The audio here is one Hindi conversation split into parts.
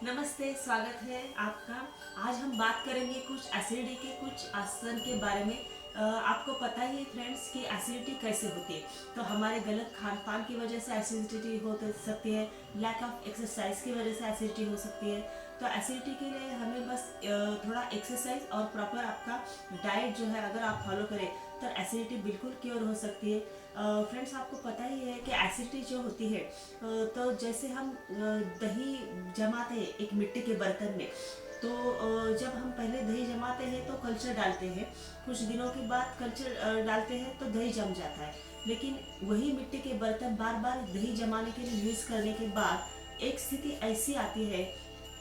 नमस्ते, स्वागत है आपका। आज हम बात करेंगे कुछ एसिडिटी के कुछ आसन के बारे में। आपको पता ही है फ्रेंड्स कि एसिडिटी कैसे होती है। तो हमारे गलत खान पान की वजह से एसिडिटी हो सकती है, लैक ऑफ एक्सरसाइज की वजह से एसिडिटी हो सकती है। तो एसिडिटी के लिए हमें बस थोड़ा एक्सरसाइज और प्रॉपर आपका डाइट जो है अगर आप फॉलो करें तो एसिडिटी बिल्कुल क्योर हो सकती है। फ्रेंड्स, आपको पता ही है कि एसिडिटी जो होती है, तो जैसे हम दही जमाते हैं एक मिट्टी के बर्तन में। तो जब हम पहले दही जमाते हैं तो कल्चर डालते हैं, कुछ दिनों के बाद कल्चर डालते हैं तो दही जम जाता है। लेकिन वही मिट्टी के बर्तन बार बार दही जमाने के लिए यूज़ करने के बाद एक स्थिति ऐसी आती है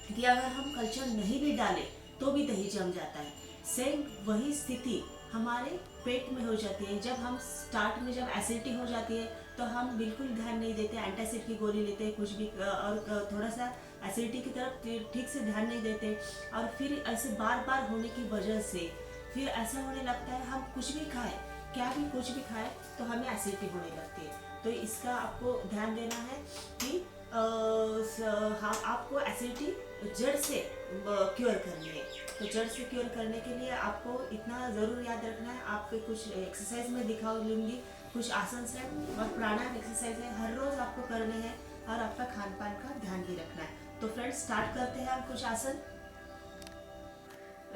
कि अगर हम कल्चर नहीं भी डालें तो भी दही जम जाता है। सेम वही स्थिति हमारे पेट में हो जाती है। जब हम स्टार्ट में जब एसिडिटी हो जाती है तो हम बिल्कुल ध्यान नहीं देते, एंटासिड की गोली लेते हैं कुछ भी, और थोड़ा सा एसिडिटी की तरफ ठीक से ध्यान नहीं देते। और फिर ऐसे बार बार होने की वजह से फिर ऐसा होने लगता है हम कुछ भी खाएं, क्या भी कुछ भी खाएं तो हमें एसिडिटी होने लगती है। तो इसका आपको ध्यान देना है कि हाँ, आपको एसिडिटी जड़ से क्योर करनी है। तो जड़ से क्योर करने के लिए आपको इतना ज़रूर याद रखना है। आपके कुछ एक्सरसाइज में दिखा लूँगी, कुछ आसन है और प्राणायाम एक्सरसाइज है, हर रोज़ आपको करने हैं और आपका खान पान का ध्यान भी रखना है। तो फ्रेंड्स, स्टार्ट करते हैं हम कुछ आसन।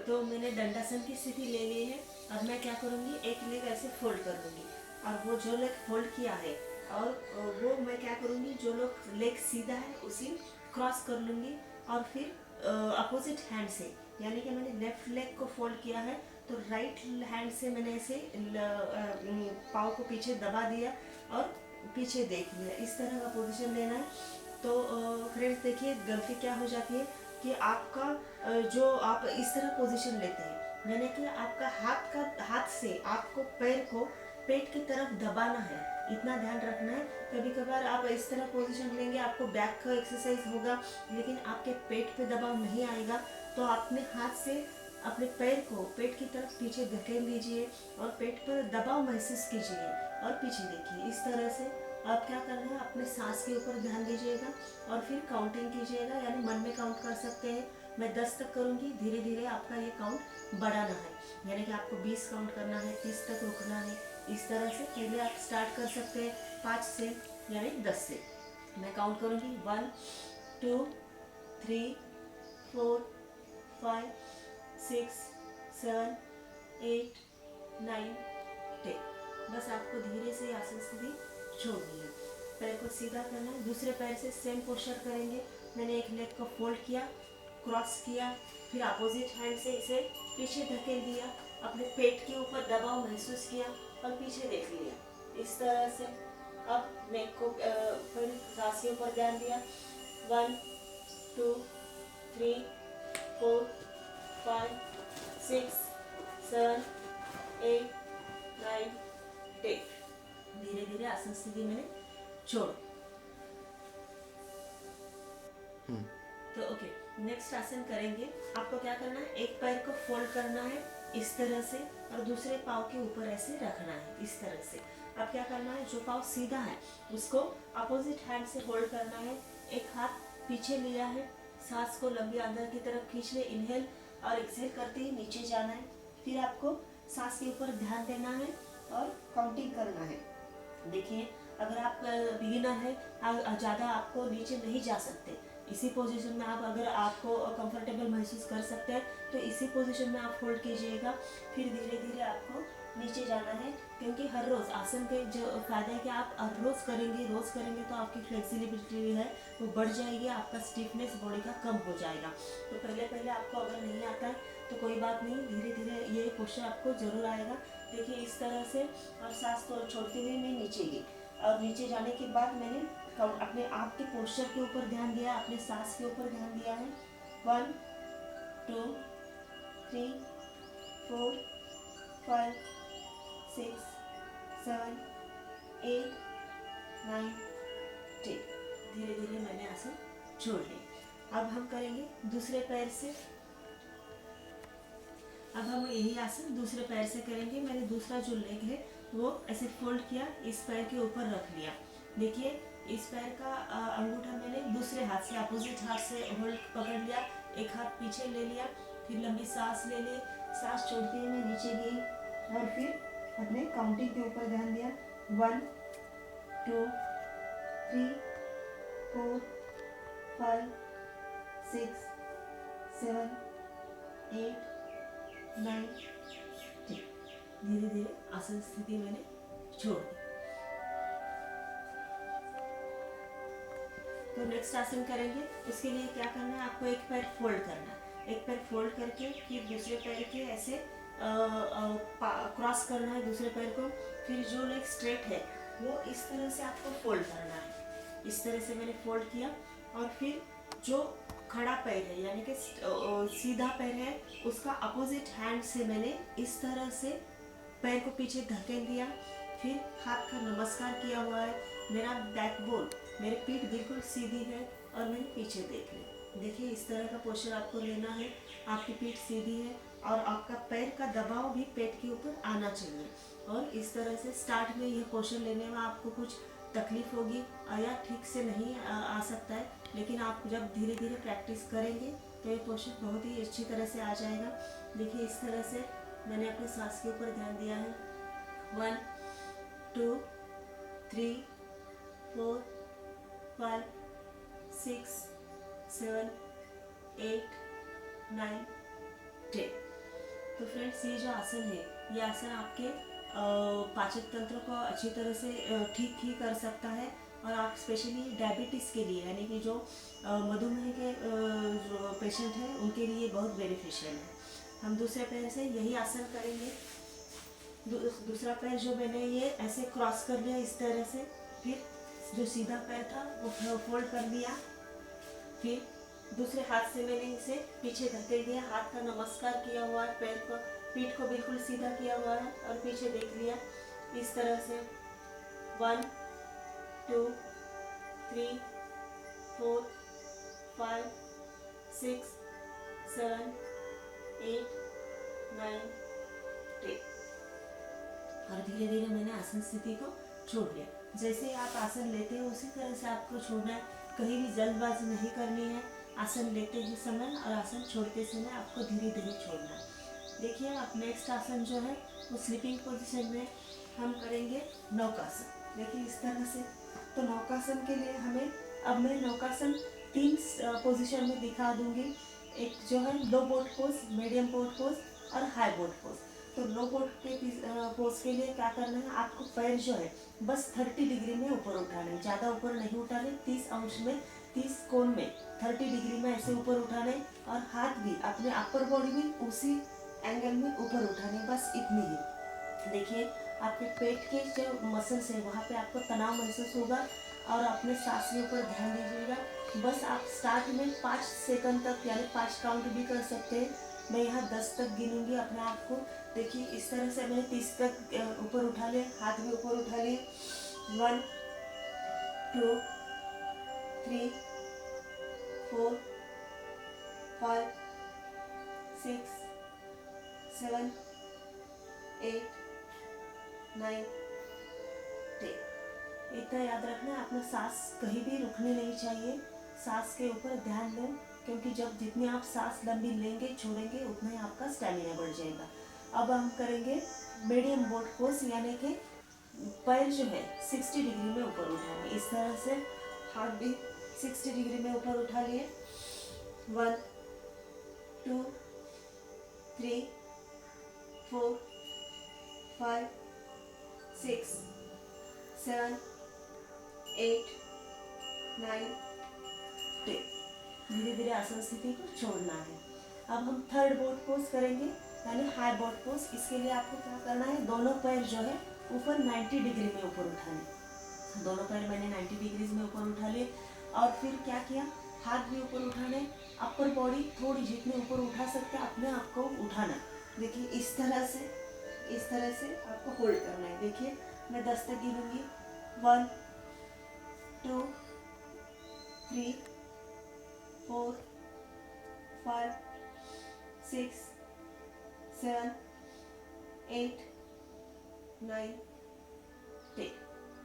तो मैंने दंडासन की स्थिति ले ली है। अब मैं क्या करूँगी, एक लेग ऐसे फोल्ड कर लूँगी और वो जो लेग फोल्ड किया है और वो मैं क्या करूँगी, जो लोग लेग सीधा है उसी क्रॉस कर लूँगी और फिर अपोजिट हैंड से, यानी कि मैंने लेफ्ट लेग को फोल्ड किया है तो राइट हैंड से मैंने ऐसे पाँव को पीछे दबा दिया और पीछे देख लिया। इस तरह का पोजीशन लेना है। तो फ्रेंड्स देखिए, गलती क्या हो जाती है कि आपका जो आप इस तरह पोजीशन लेते हैं, यानी कि आपका हाथ से आपको पैर को पेट की तरफ दबाना है, इतना ध्यान रखना है। कभी कभार आप इस तरह पोजीशन लेंगे, आपको बैक का एक्सरसाइज होगा लेकिन आपके पेट पे दबाव नहीं आएगा। तो अपने हाथ से अपने पैर को पेट की तरफ पीछे धकेल दीजिए और पेट पर दबाव महसूस कीजिए और पीछे देखिए। इस तरह से आप क्या करना है, अपने सांस के ऊपर ध्यान दीजिएगा और फिर काउंटिंग कीजिएगा, यानी मन में काउंट कर सकते हैं। मैं 10 तक करूँगी, धीरे धीरे आपका ये काउंट बढ़ाना है, यानी कि आपको 20 काउंट करना है, 30 तक रुकना है। इस तरह से पहले आप स्टार्ट कर सकते हैं 5 से, यानी 10 से। मैं काउंट करूँगी 1 2 3 4 5 6 7 8 9 10। बस आपको धीरे से आसन स्थिति छोड़नी है। पैर को सीधा करना है, दूसरे पैर से सेम पोस्चर करेंगे। मैंने एक लेग को फोल्ड किया, क्रॉस किया, फिर अपोजिट हैंड से इसे पीछे धकेल दिया, अपने पेट के ऊपर दबाव महसूस किया और पीछे देख लिया। इस तरह से अब नेक को फिर सांस के ऊपर ध्यान दिया। 1 2 3 4 5 6 7 8 9 10। धीरे धीरे आसन स्थिति मैंने छोड़ो। तो ओके, नेक्स्ट आसन करेंगे। आपको क्या करना है, एक पैर को फोल्ड करना है इस तरह से और दूसरे पाँव के ऊपर ऐसे रखना है इस तरह से। अब क्या करना है, जो पाँव सीधा है उसको अपोजिट हैंड से होल्ड करना है। एक हाथ पीछे लिया है, सांस को लंबी अंदर की तरफ खींच ले, इनहेल और एक्सहेल करते ही नीचे जाना है। फिर आपको सांस के ऊपर ध्यान देना है और काउंटिंग करना है। देखिए, अगर आप बिगिनर है, ज़्यादा आपको नीचे नहीं जा सकते, इसी पोजीशन में आप अगर आपको कंफर्टेबल महसूस कर सकते हैं तो इसी पोजीशन में आप होल्ड कीजिएगा। फिर धीरे धीरे आपको नीचे जाना है, क्योंकि हर रोज़ आसन के जो फ़ायदा है कि आप हर रोज़ करेंगे तो आपकी फ्लेक्सिबिलिटी है वो बढ़ जाएगी, आपका स्टिफनेस बॉडी का कम हो जाएगा। तो पहले पहले आपको अगर नहीं आता है तो कोई बात नहीं, धीरे धीरे ये पोस्चर आपको ज़रूर आएगा। देखिए इस तरह से, और सांस तो छोड़ते हुए मैं नीचे गई और नीचे जाने के बाद मैंने अपने आप के पोस्चर के ऊपर ध्यान दिया, अपने सांस के ऊपर ध्यान दिया है। 1 2 3 4 5 6 7 8 9 10। धीरे धीरे मैंने आसन छोड़ लिया। अब हम करेंगे दूसरे पैर से। अब हम यही आसन दूसरे पैर से करेंगे। मैंने दूसरा जो लेग है वो ऐसे फोल्ड किया, इस पैर के ऊपर रख लिया। देखिए इस पैर का अंगूठा मैंने दूसरे हाथ से, अपोजिट हाथ से होल्ड पकड़ लिया, एक हाथ पीछे ले लिया, फिर लंबी सांस ले ली, सांस छोड़ते हुए मैं नीचे गई और फिर अपने काउंटिंग के ऊपर ध्यान दिया। 1 2 3 4 5 6 7 8 9 10। धीरे धीरे आसन स्थिति मैंने छोड़ दी। तो नेक्स्ट आसन करेंगे। उसके लिए क्या करना है, आपको एक पैर फोल्ड करना है, एक पैर फोल्ड करके फिर दूसरे पैर के ऐसे क्रॉस करना है दूसरे पैर को। फिर जो लेग स्ट्रेट है वो इस तरह से आपको फोल्ड करना है। इस तरह से मैंने फोल्ड किया और फिर जो खड़ा पैर है यानी कि सीधा पैर है उसका अपोजिट हैंड से मैंने इस तरह से पैर को पीछे धकेल दिया। फिर हाथ का नमस्कार किया हुआ है, मेरा बैकबोन, मेरी पीठ बिल्कुल सीधी है और मैंने पीछे देख ली। देखिए इस तरह का पोस्चर आपको लेना है, आपकी पीठ सीधी है और आपका पैर का दबाव भी पेट के ऊपर आना चाहिए। और इस तरह से स्टार्ट में यह पोस्चर लेने में आपको कुछ तकलीफ होगी या ठीक से नहीं आ सकता है, लेकिन आप जब धीरे धीरे प्रैक्टिस करेंगे तो ये पोस्चर बहुत ही अच्छी तरह से आ जाएगा। देखिए इस तरह से मैंने अपने सांस के ऊपर ध्यान दिया है। 1 2 3 4 5 6 7 8 9 10। तो फ्रेंड्स ये जो आसन है ये आसन आपके पाचन तंत्र को अच्छी तरह से ठीक ही कर सकता है और आप स्पेशली डायबिटीज़ के लिए यानी कि जो मधुमेह के जो पेशेंट हैं उनके लिए बहुत बेनिफिशियल है। हम दूसरे पैर से यही आसन करेंगे। दूसरा पैर जो मैंने ये ऐसे क्रॉस कर लिया इस तरह से, फिर जो सीधा पैर था वो फोल्ड कर दिया, फिर दूसरे हाथ से मैंने इसे पीछे धकेल दिया, हाथ का नमस्कार किया हुआ है, पैर को पीठ को बिल्कुल सीधा किया हुआ है और पीछे देख लिया इस तरह से। 1 2 3 4 5 6 7 8 9 10। और धीरे धीरे मैंने आसन स्थिति को छोड़ लिया। जैसे आप आसन लेते हो उसी तरह से आपको छोड़ना है, कहीं भी जल्दबाजी नहीं करनी है। आसन लेते ही समय और आसन छोड़ते समय आपको धीरे धीरे छोड़ना है। देखिए आप नेक्स्ट आसन जो है वो स्लीपिंग पोजीशन में हम करेंगे नौकासन। देखिए इस तरह से। तो नौकासन के लिए हमें, अब मैं नौकासन 3 पोजीशन में दिखा दूंगी। एक जो है low boat pose, medium boat pose और हाई बोट पोज। तो लो बोट के पोज के लिए क्या करना है, आपको पैर जो है बस 30 डिग्री में ऊपर उठाने, ज़्यादा ऊपर नहीं उठाने, 30 अंश में, 30 कोण में 30 डिग्री में ऐसे ऊपर उठाने और हाथ भी अपने अपर बॉडी में उसी एंगल में ऊपर उठाने, बस इतनी ही। देखिए आपके पेट के जो मसल्स है वहाँ पे आपको तनाव महसूस होगा और अपने सांस के ऊपर ध्यान दीजिएगा। बस आप स्टार्ट में 5 सेकंड तक यानी 5 काउंट भी कर सकते हैं। मैं यहाँ 10 तक गिनूंगी अपने आप को। देखिए इस तरह से मैंने 30 तक ऊपर उठा लिया, हाथ भी ऊपर उठा लिए। 1 2 3 4 5 6 7 8 9 10। इतना याद रखना है, अपना सांस कहीं भी रुकनी नहीं चाहिए। सांस के ऊपर ध्यान दें, क्योंकि जब जितनी आप सांस लंबी लेंगे छोड़ेंगे उतना ही आपका स्टैमिना बढ़ जाएगा। अब हम करेंगे मीडियम बोट पोज, यानी कि पैर जो है 60 डिग्री में ऊपर उठाएंगे। इस तरह से हाथ भी 60 डिग्री में ऊपर उठा लिए। 1 2 3 4 5 6 7 8 9 10। धीरे धीरे आसन स्थिति को छोड़ना है। अब हम थर्ड बोट पोज करेंगे यानी हाई बोट पोज। इसके लिए आपको क्या करना है, दोनों पैर जो है ऊपर 90 डिग्री में ऊपर उठाने। दोनों पैर मैंने 90 डिग्री में ऊपर उठा लिए और फिर क्या किया, हाथ भी ऊपर उठाने, अपर बॉडी थोड़ी जितने ऊपर उठा सकते हैं अपने आप को उठाना। देखिए इस तरह से आपको होल्ड करना है। देखिए मैं 10 तक गिनूंगी। 1 2 3 4 5 6 7 8 9 10।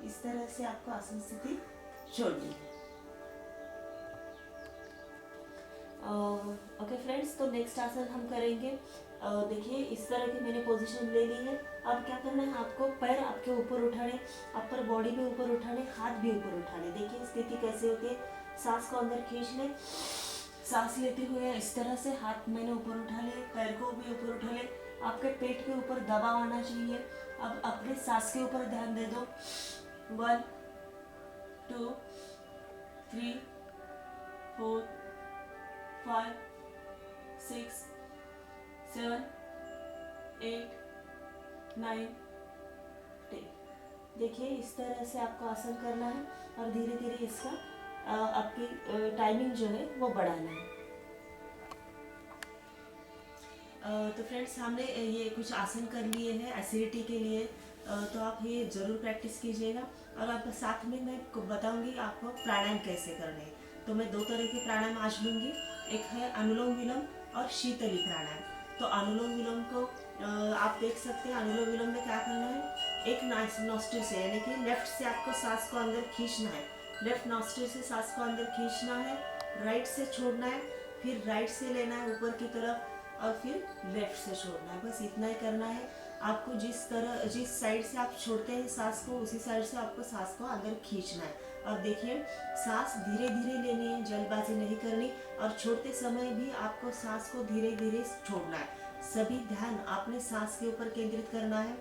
इस तरह से आपको आसन स्थिति छोड़नी है। ओके फ्रेंड्स, तो नेक्स्ट आसन हम करेंगे। देखिए इस तरह की मैंने पोजीशन ले ली है। अब क्या करना है, आपको पैर आपके ऊपर उठाने, अपर बॉडी भी ऊपर उठाने, हाथ भी ऊपर उठाने। देखिए स्थिति कैसे होती है, सांस को अंदर खींच ले, सांस लेते हुए इस तरह से हाथ मैंने ऊपर उठा लिए, पैर को भी ऊपर उठा ले, आपके पेट के ऊपर दबाव आना चाहिए। अब अपने सांस के ऊपर ध्यान दे दो। 1 2 3 4 5 6 7 8 9 10। देखिए इस तरह से आपको आसन करना है और धीरे धीरे इसका आपकी टाइमिंग जो है वो बढ़ाना है। तो फ्रेंड्स, हमने ये कुछ आसन कर लिए हैं एसिडिटी के लिए, तो आप ये ज़रूर प्रैक्टिस कीजिएगा। और आप साथ में मैं बताऊंगी आपको प्राणायाम कैसे करने हैं। तो मैं 2 तरह के प्राणायाम आज लूँगी, एक है अनुलोम विलोम और शीतली प्राणायाम। तो अनुलोम विलोम को आप देख सकते हैं। अनुलोम विलोम में क्या करना है, एक नॉस्ट्रिल से यानी कि लेफ्ट से आपको सांस को अंदर खींचना है, लेफ्ट नॉस्ट्रिल से सांस को अंदर खींचना है, राइट से छोड़ना है, फिर राइट से लेना है ऊपर की तरफ और फिर लेफ्ट से छोड़ना है। बस इतना ही करना है आपको। जिस साइड से आप छोड़ते हैं सांस को, उसी साइड से आपको सांस को अंदर खींचना है। और देखिए सांस धीरे धीरे लेनी है, जल्दबाजी नहीं करनी। और छोड़ते समय भी आपको सांस को धीरे धीरे छोड़ना है। सभी ध्यान आपने सांस के ऊपर केंद्रित करना है।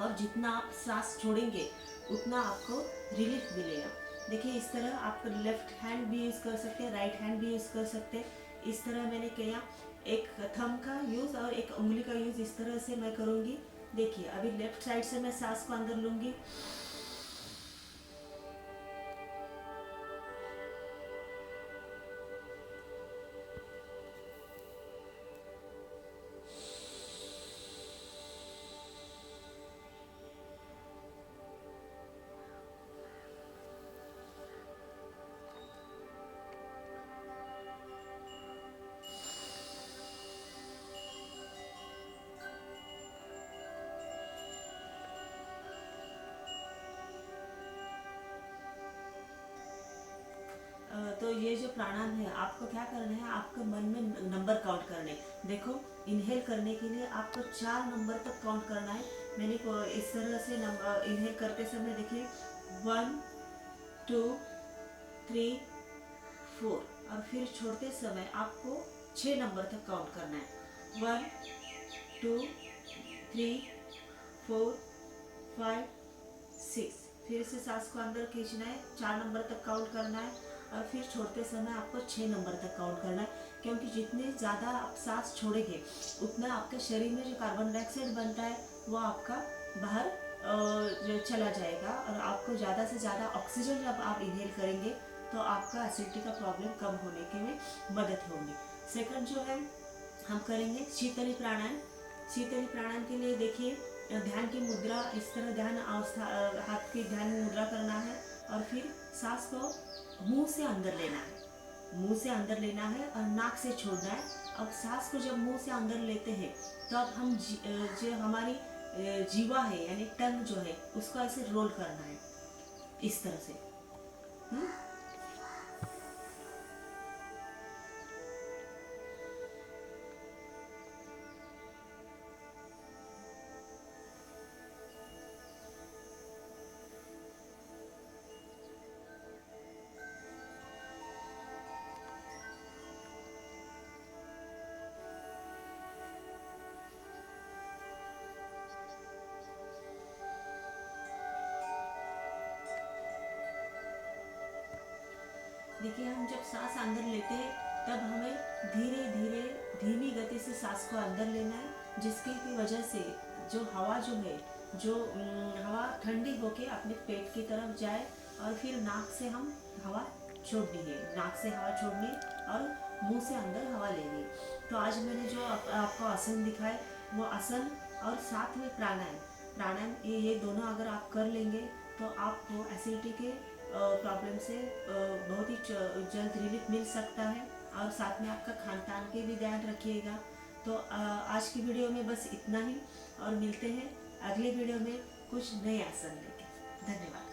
और जितना आप सांस छोड़ेंगे उतना आपको रिलीफ मिलेगा। देखिए इस तरह आप लेफ्ट हैंड भी यूज़ कर सकते हैं, राइट हैंड भी यूज़ कर सकते हैं। इस तरह मैंने किया, एक थंब का यूज़ और एक उंगली का यूज़ इस तरह से मैं करूँगी। देखिए अभी लेफ्ट साइड से मैं सांस को अंदर लूँगी, तो ये जो प्राणायाम है आपको क्या करना है, आपको मन में नंबर काउंट करने। देखो इनहेल करने के लिए आपको 4 नंबर तक काउंट करना है। मैंने इस तरह से इनहेल करते समय देखिए 1 2 3 4, और फिर छोड़ते समय आपको 6 नंबर तक काउंट करना है। 1 2 3 4 5 6, फिर से सांस को अंदर खींचना है, 4 नंबर तक काउंट करना है और फिर छोड़ते समय आपको 6 नंबर तक काउंट करना है। क्योंकि जितने ज़्यादा आप सांस छोड़ेंगे उतना आपके शरीर में जो कार्बन डाइऑक्साइड बनता है वो आपका बाहर जो चला जाएगा। और आपको ज़्यादा से ज़्यादा ऑक्सीजन जब आप इनहेल करेंगे तो आपका एसिडिटी का प्रॉब्लम कम होने के में मदद होगी। सेकंड जो है हम करेंगे शीतली प्राणायाम। शीतली प्राणायाम के लिए देखिए ध्यान की मुद्रा, इस तरह ध्यान अवस्था, हाथ की ध्यान मुद्रा करना है और फिर सांस को मुंह से अंदर लेना है, मुंह से अंदर लेना है और नाक से छोड़ना है। अब सांस को जब मुंह से अंदर लेते हैं तो अब हम जो हमारी जीवा है यानी टंग जो है उसको ऐसे रोल करना है इस तरह से। देखिए हम जब सांस अंदर लेते हैं तब हमें धीरे धीरे धीमी गति से सांस को अंदर लेना है, जिसकी की वजह से जो हवा जो है, जो हवा ठंडी होके अपने पेट की तरफ जाए और फिर नाक से हम हवा छोड़नी है, नाक से हवा छोड़नी और मुंह से अंदर हवा लेनी। तो आज मैंने जो आपको आसन दिखाए वो आसन और साथ में प्राणायाम ये दोनों अगर आप कर लेंगे तो आपको एसिडिटी के प्रॉब्लम से बहुत ही जल्द रिलीफ मिल सकता है। और साथ में आपका खान पान के भी ध्यान रखिएगा। तो आज की वीडियो में बस इतना ही और मिलते हैं अगले वीडियो में कुछ नए आसन लेके। धन्यवाद।